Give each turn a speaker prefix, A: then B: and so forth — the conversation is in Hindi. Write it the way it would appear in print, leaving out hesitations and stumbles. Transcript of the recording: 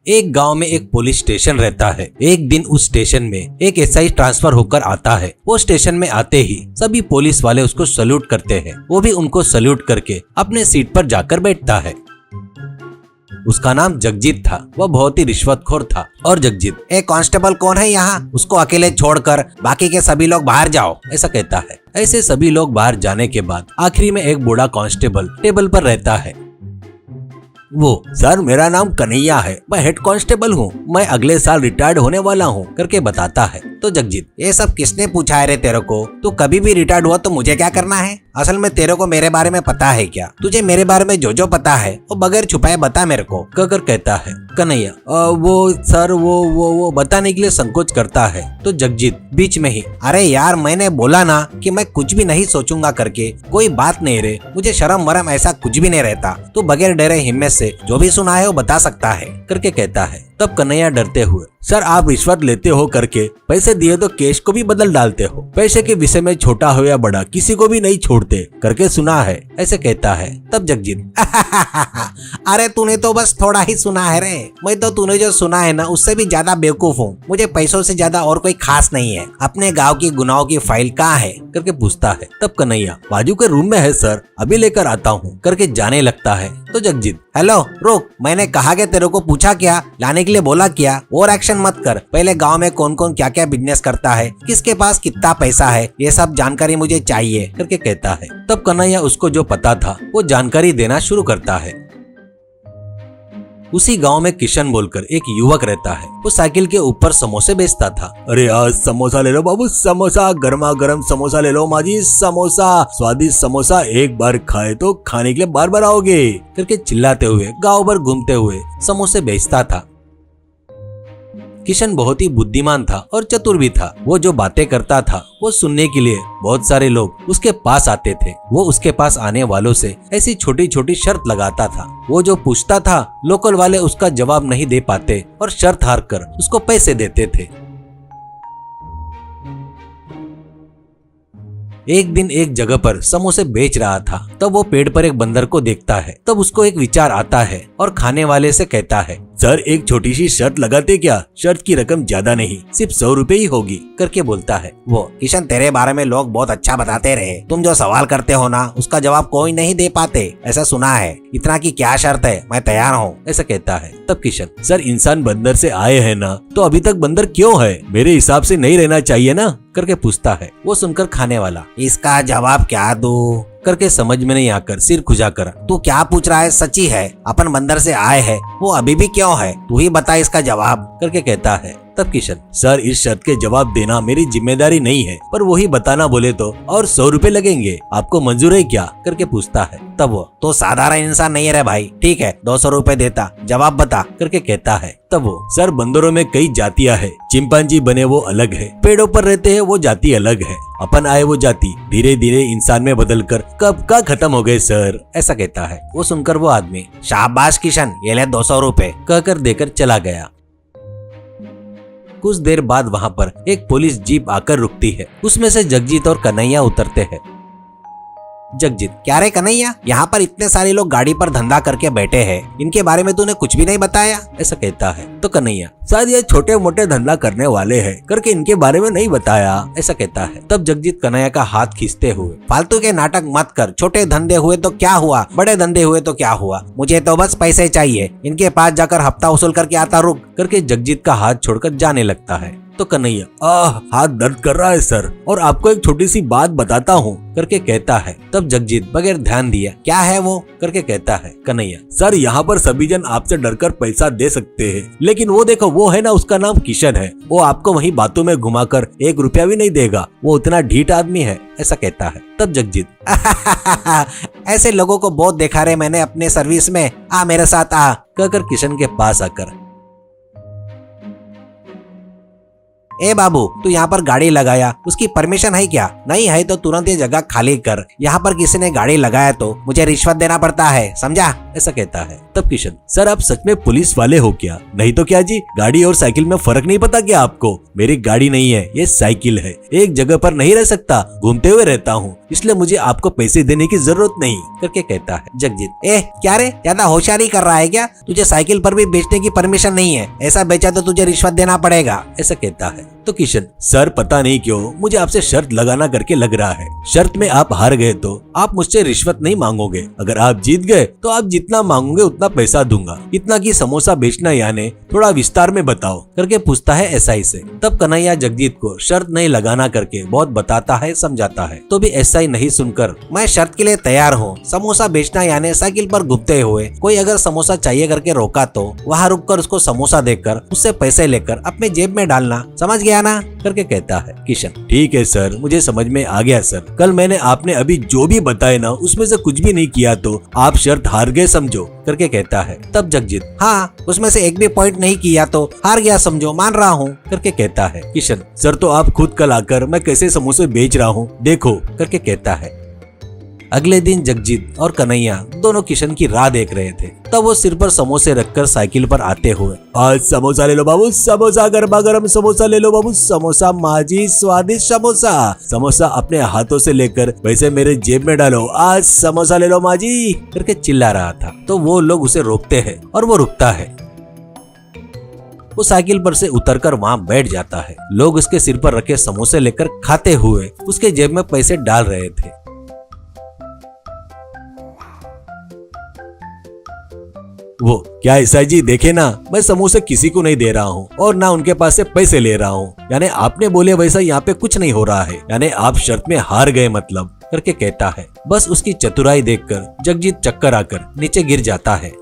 A: एक गांव में एक पुलिस स्टेशन रहता है। एक दिन उस स्टेशन में एक एसआई ट्रांसफर होकर आता है। वो स्टेशन में आते ही सभी पुलिस वाले उसको सल्यूट करते हैं। वो भी उनको सल्यूट करके अपने सीट पर जाकर बैठता है। उसका नाम जगजीत था। वह बहुत ही रिश्वतखोर था। और जगजीत, एक कांस्टेबल कौन है यहाँ, उसको अकेले छोड़कर बाकी के सभी लोग बाहर जाओ, ऐसा कहता है। ऐसे सभी लोग बाहर जाने के बाद आखिरी में एक बूढ़ा कांस्टेबल टेबल पर रहता है। वो, सर मेरा नाम कन्हैया है, मैं हेड कांस्टेबल हूँ, मैं अगले साल रिटायर्ड होने वाला हूँ करके बताता है। तो जगजीत, ये सब किसने पूछा है रे तेरे को, तू कभी भी रिटायर्ड हुआ तो मुझे क्या करना है, असल में तेरे को मेरे बारे में पता है क्या, तुझे मेरे बारे में जो पता है वो बगैर छुपाए बता मेरे को, कहकर कहता है। कन्हैया, वो सर वो बताने के लिए संकोच करता है। तो जगजीत बीच में ही, अरे यार मैंने बोला ना कि मैं कुछ भी नहीं सोचूंगा करके, कोई बात नहीं रे, मुझे शर्म वरम ऐसा कुछ भी नहीं रहता, तू बगैर डरे हिम्मत से जो भी सुना है वो बता सकता है करके कहता है। तब कन्हैया डरते हुए, सर आप रिश्वत लेते हो करके पैसे दिए तो केस को भी बदल डालते हो, पैसे के विषय में छोटा हो या बड़ा किसी को भी नहीं छोड़ते करके सुना है, ऐसे कहता है। तब जगजीत, अरे तूने तो बस थोड़ा ही सुना है रे, मैं तो तूने जो सुना है ना उससे भी ज्यादा बेवकूफ हूँ, मुझे पैसों से ज्यादा और कोई खास नहीं है, अपने गाँव की गुनाहों की फाइल कहाँ है करके पूछता है। तब कन्हैया, बाजू के रूम में है सर, अभी लेकर आता हूँ करके जाने लगता है। तो जगजीत, हेलो रुक, मैंने कहा कि तेरे को पूछा क्या, लाने के लिए बोला क्या, और एक्शन मत कर, पहले गांव में कौन कौन क्या क्या बिजनेस करता है, किसके पास कितना पैसा है, ये सब जानकारी मुझे चाहिए करके कहता है। तब कन्हैया उसको जो पता था वो जानकारी देना शुरू करता है। उसी गांव में किशन बोलकर एक युवक रहता है। वो साइकिल के ऊपर समोसे बेचता था। अरे आज समोसा ले लो बाबू, समोसा, गर्मा गर्म समोसा ले लो माजी, समोसा, स्वादिष्ट समोसा, एक बार खाए तो खाने के लिए बार बार आओगे करके चिल्लाते हुए गांव भर घूमते हुए समोसे बेचता था। किशन बहुत ही बुद्धिमान था और चतुर भी था। वो जो बातें करता था वो सुनने के लिए बहुत सारे लोग उसके पास आते थे। वो उसके पास आने वालों से ऐसी छोटी छोटी शर्त लगाता था। वो जो पूछता था लोकल वाले उसका जवाब नहीं दे पाते और शर्त हार कर उसको पैसे देते थे। एक दिन एक जगह पर समोसे बेच रहा था। तब वो पेड़ पर एक बंदर को देखता है। तब उसको एक विचार आता है और खाने वाले से कहता है, सर एक छोटी सी शर्त लगाते क्या, शर्त की रकम ज्यादा नहीं, सिर्फ 100 रुपए ही होगी करके बोलता है। वो, किशन तेरे बारे में लोग बहुत अच्छा बताते रहे, तुम जो सवाल करते हो ना उसका जवाब कोई नहीं दे पाते, ऐसा सुना है, इतना की क्या शर्त है, मैं तैयार हूँ, ऐसा कहता है। तब किशन, सर इंसान बंदर से आए हैं ना, तो अभी तक बंदर क्यों है, मेरे हिसाब से नहीं रहना चाहिए ना करके पूछता है। वो सुनकर खाने वाला, इसका जवाब क्या दूं करके समझ में नहीं आकर सिर खुजाकर, तू क्या पूछ रहा है, सच्ची है, अपन बंदर से आए हैं, वो अभी भी क्यों है, तू ही बता इसका जवाब करके कहता है। तब किशन, सर इस शर्त के जवाब देना मेरी जिम्मेदारी नहीं है, पर वही बताना बोले तो और 100 रुपए लगेंगे, आपको मंजूर है क्या करके पूछता है। तब वो, तो साधारण इंसान नहीं है भाई, ठीक है 200 रुपए देता, जवाब बता करके कहता है। तब वो, सर बंदरों में कई जातियां हैं, चिंपांजी बने वो अलग है, पेड़ों पर रहते हैं वो जाति अलग है, अपन आए वो जाति धीरे धीरे इंसान में बदलकर कब का खत्म हो गए सर, ऐसा कहता है। वो सुनकर वो आदमी, शाबाश किशन, ये ले 200 रुपए कहकर देकर चला गया। कुछ देर बाद वहां पर एक पुलिस जीप आकर रुकती है। उसमें से जगजीत और कन्हैया उतरते हैं। जगजीत, क्या रे कन्हैया, यहाँ पर इतने सारे लोग गाड़ी पर धंधा करके बैठे हैं, इनके बारे में तूने कुछ भी नहीं बताया, ऐसा कहता है। तो कन्हैया, शायद ये छोटे मोटे धंधा करने वाले हैं करके इनके बारे में नहीं बताया, ऐसा कहता है। तब जगजीत कन्हैया का हाथ खींचते हुए, फालतू के नाटक मत कर, छोटे धंधे हुए तो क्या हुआ, बड़े धंधे हुए तो क्या हुआ, मुझे तो बस पैसे चाहिए, इनके पास जाकर हफ्ता वसूल करके आता रुक करके जगजीत का हाथ छोड़कर जाने लगता है। तो कन्हैया, हाथ दर्द कर रहा है सर, और आपको एक छोटी सी बात बताता हूँ करके कहता है। तब जगजीत बगैर ध्यान दिया, क्या है वो करके कहता है। कन्हैया, सर यहाँ पर सभी जन आपसे डरकर पैसा दे सकते हैं, लेकिन वो देखो वो है ना, उसका नाम किशन है, वो आपको वही बातों में घुमाकर 1 रुपया भी नहीं देगा, वो इतना ढीठ आदमी है, ऐसा कहता है। तब जगजीत, ऐसे लोगों को बहुत देखा रे मैंने अपने सर्विस में, आ मेरे साथ आ कहकर किशन के पास आकर, ए बाबू तू यहाँ पर गाड़ी लगाया, उसकी परमिशन है क्या, नहीं है तो तुरंत ये जगह खाली कर, यहाँ पर किसी ने गाड़ी लगाया तो मुझे रिश्वत देना पड़ता है, समझा, ऐसा कहता है। तब किशन, सर आप सच में पुलिस वाले हो क्या, नहीं तो क्या जी, गाड़ी और साइकिल में फर्क नहीं पता क्या आपको, मेरी गाड़ी नहीं है ये साइकिल है, एक जगह पर नहीं रह सकता, घूमते हुए रहता हूँ, इसलिए मुझे आपको पैसे देने की जरूरत नहीं करके कहता है जगजीत। क्या रे, ज्यादा होशियारी कर रहा है क्या? तुझे साइकिल पर भी बेचने की परमिशन नहीं है, ऐसा बेचा तो तुझे रिश्वत देना पड़ेगा, ऐसा कहता है। तो किशन, सर पता नहीं क्यों मुझे आपसे शर्त लगाना करके लग रहा है। शर्त में आप हार गए तो आप मुझसे रिश्वत नहीं मांगोगे, अगर आप जीत गए तो आप जितना मांगोगे उतना पैसा दूंगा। इतना कि समोसा बेचना यानी थोड़ा विस्तार में बताओ करके पूछता है एसआई से। तब कन्हैया जगजीत को शर्त नहीं लगाना करके बहुत बताता है, समझाता है। तो भी एसआई नहीं सुनकर, मैं शर्त के लिए तैयार हूँ, समोसा बेचना यानी साइकिल पर घूमते हुए कोई अगर समोसा चाहिए करके रोका तो वहाँ रुककर उसको समोसा देकर उससे पैसे लेकर अपने जेब में डालना, समझ गया ना करके कहता है किशन। ठीक है सर, मुझे समझ में आ गया सर। कल मैंने आपने अभी जो भी बताया ना उसमें से कुछ भी नहीं किया तो आप शर्त हार गए समझो करके कहता है। तब जगजीत, हाँ उसमें से एक भी पॉइंट नहीं किया तो हार गया समझो, मान रहा हूँ करके कहता है। किशन, सर तो आप खुद कल आकर मैं कैसे समोसे बेच रहा हूँ देखो करके कहता है। अगले दिन जगजीत और कन्हैया दोनों किशन की राह देख रहे थे। तब वो सिर पर समोसे रखकर साइकिल पर आते हुए, आज समोसा ले लो बाबू, समोसा गरमा गरम समोसा ले लो बाबू, समोसा माजी स्वादिष्ट समोसा, समोसा अपने हाथों से लेकर वैसे मेरे जेब में डालो, आज समोसा ले लो माजी करके चिल्ला रहा था। तो वो लोग उसे रोकते हैं और वो रुकता है। वो साइकिल पर से उतरकर वहाँ बैठ जाता है। लोग उसके सिर पर रखे समोसे लेकर खाते हुए उसके जेब में पैसे डाल रहे थे। वो, क्या एसआई जी देखे ना, मैं समोसे किसी को नहीं दे रहा हूँ और ना उनके पास से पैसे ले रहा हूँ, यानी आपने बोले वैसा यहाँ पे कुछ नहीं हो रहा है, यानी आप शर्त में हार गए मतलब करके कहता है। बस उसकी चतुराई देखकर जगजीत चक्कर आकर नीचे गिर जाता है।